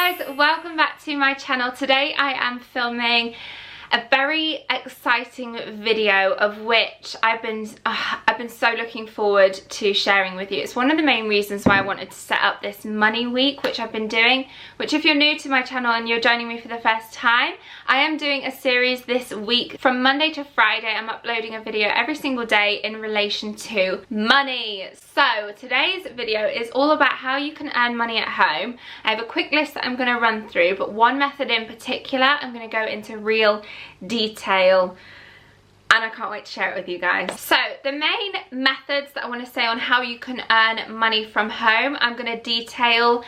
guys, welcome back to my channel. Today I am filming a very exciting video of which I've been so looking forward to sharing with you. It's one of the main reasons why I wanted to set up this money week, which I've been doing, which if you're new to my channel and you're joining me for the first time, I am doing a series this week from Monday to Friday. I'm uploading a video every single day in relation to money. So today's video is all about how you can earn money at home. I have a quick list that I'm going to run through, but one method in particular I'm going to go into real detail and I can't wait to share it with you guys. So the main methods that I want to say on how you can earn money from home, I'm going to detail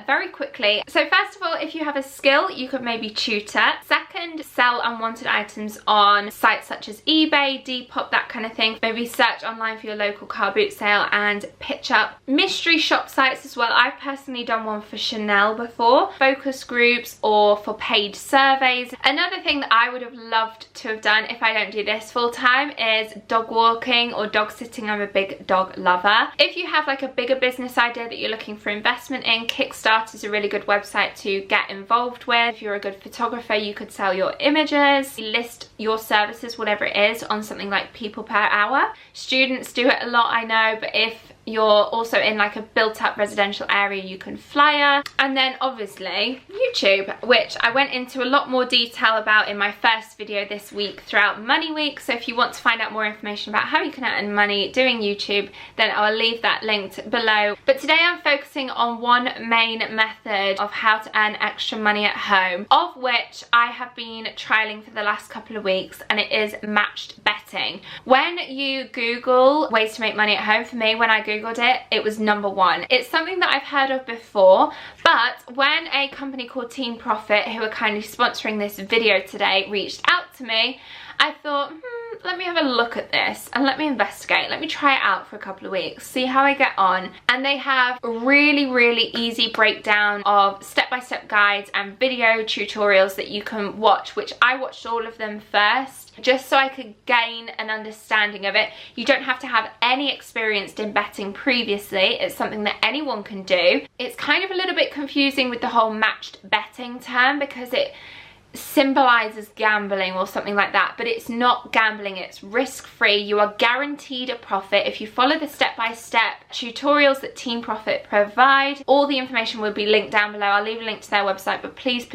very quickly. So first of all, if you have a skill, you could maybe tutor. Second, sell unwanted items on sites such as eBay, Depop, that kind of thing. Maybe search online for your local car boot sale and pitch up mystery shop sites as well. I've personally done one for Chanel before, focus groups or for paid surveys. Another thing that I would have loved to have done if I don't do this full time is dog walking or dog sitting. I'm a big dog lover. If you have like a bigger business idea that you're looking for investment in, Kickstarter is a really good website to get involved with. If you're a good photographer, you could sell your images, list your services, whatever it is, on something like people per hour. Students do it a lot, I know, but if you're also in like a built up residential area, you can flyer. And then obviously YouTube, which I went into a lot more detail about in my first video this week throughout Money Week. So if you want to find out more information about how you can earn money doing YouTube, then I'll leave that linked below. But today I'm focusing on one main method of how to earn extra money at home, of which I have been trialing for the last couple of weeks, and it is matched betting. When you Google ways to make money at home, for me, when I Googled it, it was #1. It's something that I've heard of before, but when a company called Team Profit, who are kindly sponsoring this video today, reached out to me, I thought, let me have a look at this and let me investigate. Let me try it out for a couple of weeks, see how I get on. And they have a really easy breakdown of step-by-step guides and video tutorials that you can watch, which I watched all of them first, just so I could gain an understanding of it. You don't have to have any experience in betting previously. It's something that anyone can do. It's kind of a little bit confusing with the whole matched betting term because it symbolizes gambling or something like that, but it's not gambling. It's risk-free. You are guaranteed a profit if you follow the step-by-step tutorials that Team Profit provide. All the information will be linked down below. I'll leave a link to their website, but please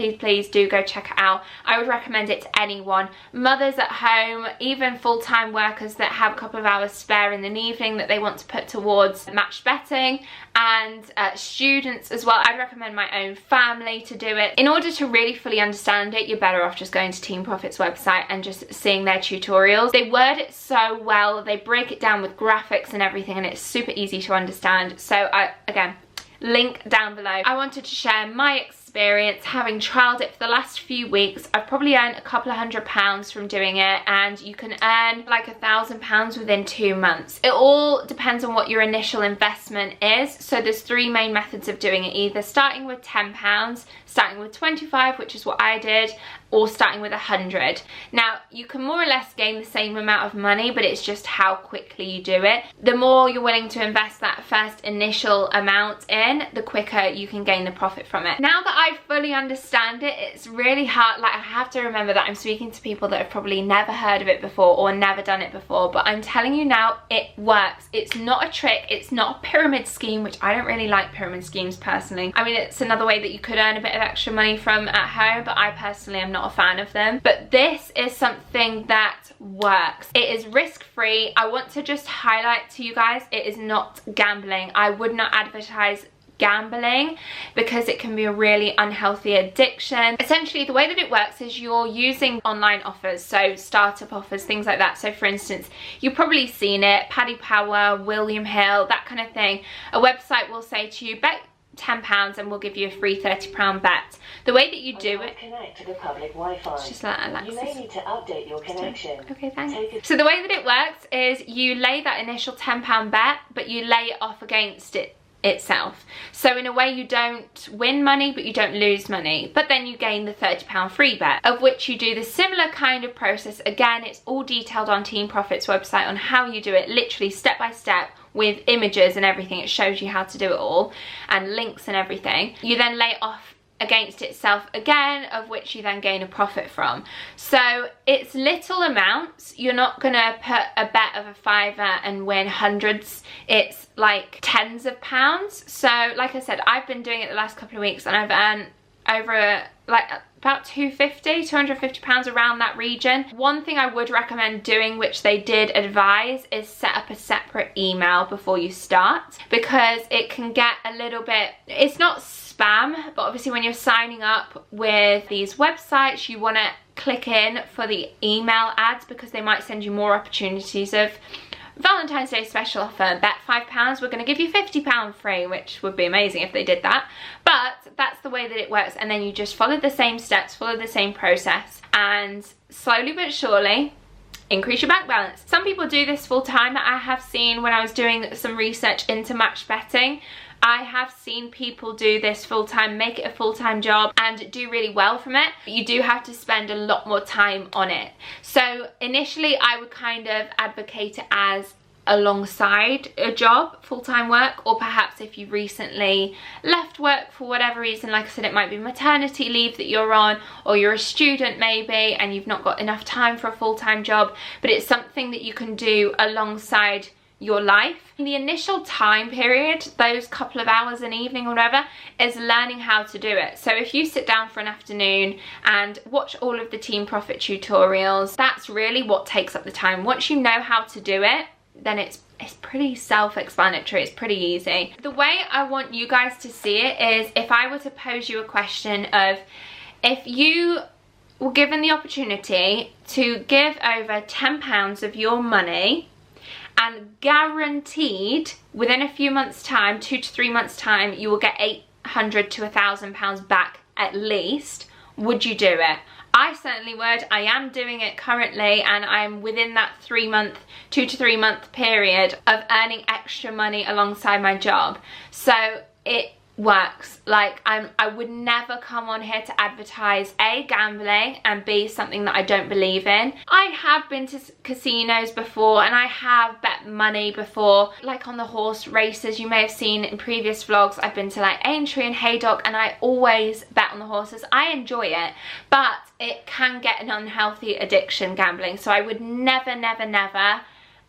do go check it out. I would recommend it to anyone, mothers at home, even full-time workers that have a couple of hours spare in the evening that they want to put towards matched betting, and students as well. I'd recommend my own family to do it. In order to really fully understand it, you're better off just going to Team Profit's website and just seeing their tutorials. They word it so well, they break it down with graphics and everything, and it's super easy to understand. So again, link down below. I wanted to share my experience having trialed it for the last few weeks. I've probably earned a couple of £100 from doing it, and you can earn like £1,000 within 2 months. It all depends on what your initial investment is. So there's 3 main methods of doing it: either starting with £10, starting with 25, which is what I did, or starting with 100. Now you can more or less gain the same amount of money, but it's just how quickly you do it. The more you're willing to invest that first initial amount in, the quicker you can gain the profit from it. Now that I fully understand it, it's really hard. Like, I have to remember that I'm speaking to people that have probably never heard of it before or never done it before, but I'm telling you now, it works. It's not a trick, it's not a pyramid scheme, which I don't really like pyramid schemes personally. I mean, it's another way that you could earn a bit of extra money from at home, but I personally am not a fan of them. But this is something that works. It is risk-free. I want to just highlight to you guys, it is not gambling. I would not advertise gambling because it can be a really unhealthy addiction. Essentially, the way that it works is you're using online offers, so startup offers, things like that. So for instance, you've probably seen it, Paddy Power, William Hill, that kind of thing. A website will say to you, bet £10 and we'll give you a free £30 bet. The way that you do it, connect to the public Wi-Fi. She's like, Alexis, you may need to update your connection. Okay, thanks. So the way that it works is you lay that initial £10 bet, but you lay it off against it itself. So in a way, you don't win money, but you don't lose money, but then you gain the £30 free bet, of which you do the similar kind of process. Again, it's all detailed on Team Profit's website on how you do it, literally step by step, with images and everything. It shows you how to do it all and links and everything. You then lay it off against itself again, of which you then gain a profit from. So it's little amounts. You're not gonna put a bet of a £5 and win hundreds. It's like tens of pounds. So like I said, I've been doing it the last couple of weeks and I've earned over like about £250 around that region. One thing I would recommend doing, which they did advise, is set up a separate email before you start, because it can get a little bit, it's not spam, but obviously when you're signing up with these websites, you want to click in for the email ads, because they might send you more opportunities of Valentine's Day special offer, bet £5, we're going to give you £50 free, which would be amazing if they did that. But that's the way that it works, and then you just follow the same steps, follow the same process, and slowly but surely increase your bank balance. Some people do this full time. I have seen, when I was doing some research into match betting, I have seen people do this full time, make it a full-time job and do really well from it. But you do have to spend a lot more time on it. So initially I would kind of advocate it as alongside a job, full-time work, or perhaps if you recently left work for whatever reason, like I said, it might be maternity leave that you're on, or you're a student maybe and you've not got enough time for a full-time job, but it's something that you can do alongside your life. In the initial time period, those couple of hours an evening or whatever, is learning how to do it. So if you sit down for an afternoon and watch all of the Team Profit tutorials, that's really what takes up the time. Once you know how to do it, then it's pretty self-explanatory, it's pretty easy. The way I want you guys to see it is, if I were to pose you a question of, if you were given the opportunity to give over £10 of your money, and guaranteed within a few months time, 2 to 3 months time, you will get £800 to £1,000 back at least, would you do it? I certainly would. I am doing it currently, and I'm within that 2 to 3 month period of earning extra money alongside my job. So it works. Like, I would never come on here to advertise A, gambling, and B, something that I don't believe in. I have been to casinos before and I have bet money before, like on the horse races. You may have seen in previous vlogs, I've been to like Aintree and Haydock, and I always bet on the horses. I enjoy it, but it can get an unhealthy addiction, gambling. So I would never, never, never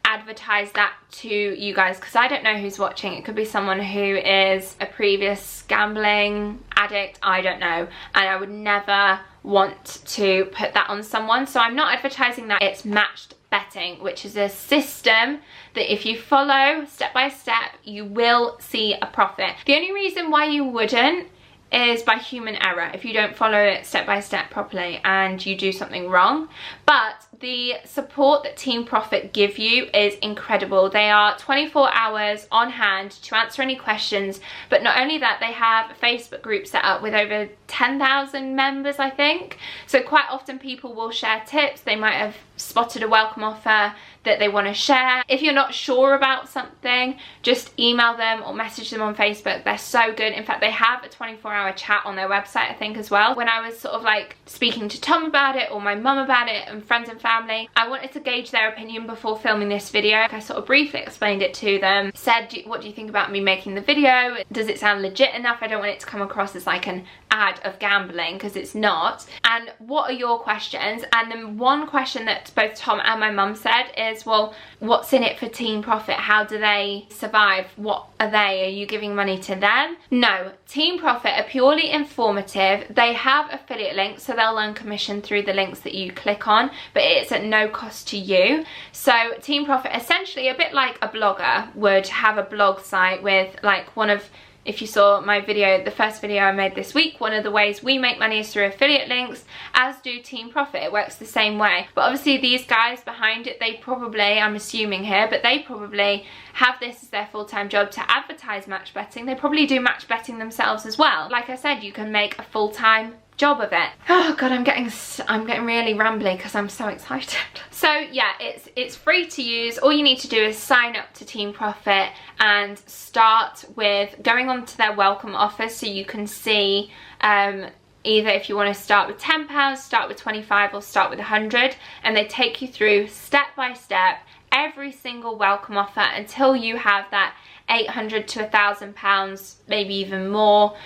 advertise that to you guys, because I don't know who's watching. It could be someone who is a previous gambling addict, I don't know, and I would never want to put that on someone. So I'm not advertising that. It's matched betting, which is a system that if you follow step by step, you will see a profit. The only reason why you wouldn't is by human error, if you don't follow it step by step properly and you do something wrong. But the support that Team Profit give you is incredible. They are 24 hours on hand to answer any questions, but not only that, they have a Facebook group set up with over 10,000 members, I think. So quite often people will share tips. They might have spotted a welcome offer that they want to share. If you're not sure about something, just email them or message them on Facebook. They're so good. In fact, they have a 24-hour chat on their website, I think, as well. When I was sort of like speaking to Tom about it, or my mum about it, and friends and family, I wanted to gauge their opinion before filming this video. I sort of briefly explained it to them, said, what do you think about me making the video? Does it sound legit enough? I don't want it to come across as like an ad of gambling, because it's not. And what are your questions? And then one question that both Tom and my mum said is, well, what's in it for Team Profit? How do they survive? What are they? Are you giving money to them? No, Team Profit are purely informative. They have affiliate links, so they'll earn commission through the links that you click on, but it's at no cost to you. So Team Profit, essentially a bit like a blogger would have a blog site with like one of, if you saw my video, the first video I made this week, one of the ways we make money is through affiliate links, as do Team Profit. It works the same way. But obviously these guys behind it, they probably, I'm assuming here, but they probably have this as their full-time job to advertise match betting. They probably do match betting themselves as well. Like I said, you can make a full-time job of it. Oh god, I'm getting really rambly because I'm so excited. So yeah, it's free to use. All you need to do is sign up to Team Profit and start with going on to their welcome offer, so you can see either if you want to start with £10, start with 25, or start with 100, and they take you through step by step every single welcome offer until you have that £800 to £1,000, maybe even more,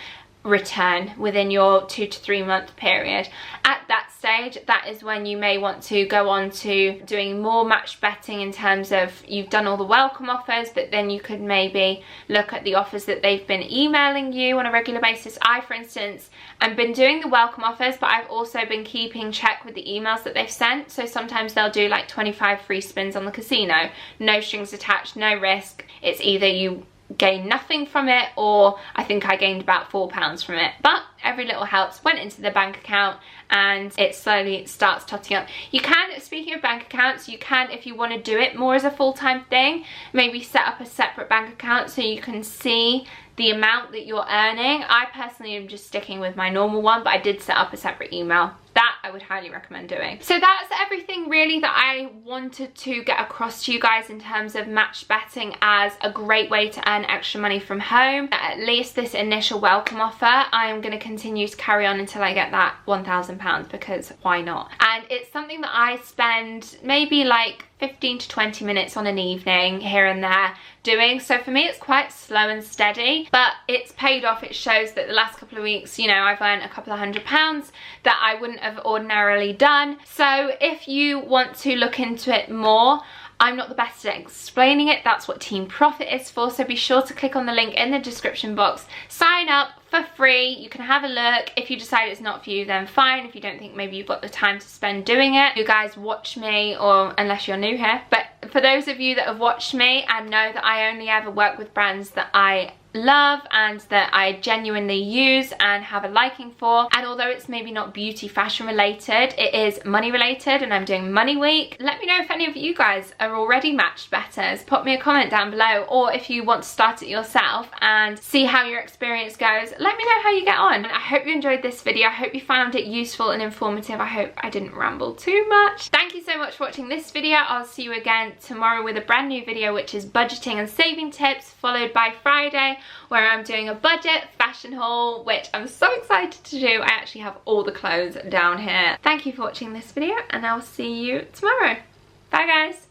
return within your 2 to 3 month period. At that stage, that is when you may want to go on to doing more match betting, in terms of you've done all the welcome offers, but then you could maybe look at the offers that they've been emailing you on a regular basis. I, for instance, have been doing the welcome offers, but I've also been keeping check with the emails that they've sent. So sometimes they'll do like 25 free spins on the casino, no strings attached, no risk. It's either you gain nothing from it, or I think I gained about £4 from it, but every little helps. Went into the bank account and it slowly starts totting up. You can, speaking of bank accounts, you can, if you want to do it more as a full-time thing, maybe set up a separate bank account so you can see the amount that you're earning. I personally am just sticking with my normal one, but I did set up a separate email. That I would highly recommend doing. So that's everything really that I wanted to get across to you guys in terms of match betting as a great way to earn extra money from home. At least this initial welcome offer, I am going to continue to carry on until I get that £1,000, because why not? And it's something that I spend maybe like 15 to 20 minutes on an evening here and there doing. So for me, it's quite slow and steady, but it's paid off. It shows that the last couple of weeks, you know, I've earned a couple of £100s that I wouldn't have ordinarily done. So if you want to look into it more, I'm not the best at explaining it. That's what Team Profit is for. So be sure to click on the link in the description box. Sign up for free. You can have a look. If you decide it's not for you, then fine. If you don't think maybe you've got the time to spend doing it, you guys watch me, or unless you're new here. But for those of you that have watched me and know that I only ever work with brands that I love and that I genuinely use and have a liking for, and although it's maybe not beauty fashion related, it is money related, and I'm doing money week. Let me know if any of you guys are already matched betters. Pop me a comment down below, or if you want to start it yourself and see how your experience goes, let me know how you get on. I hope you enjoyed this video. I hope you found it useful and informative. I hope I didn't ramble too much. Thank you so much for watching this video. I'll see you again tomorrow with a brand new video, which is budgeting and saving tips, followed by Friday, where I'm doing a budget fashion haul, which I'm so excited to do. I actually have all the clothes down here. Thank you for watching this video, and I'll see you tomorrow. Bye guys.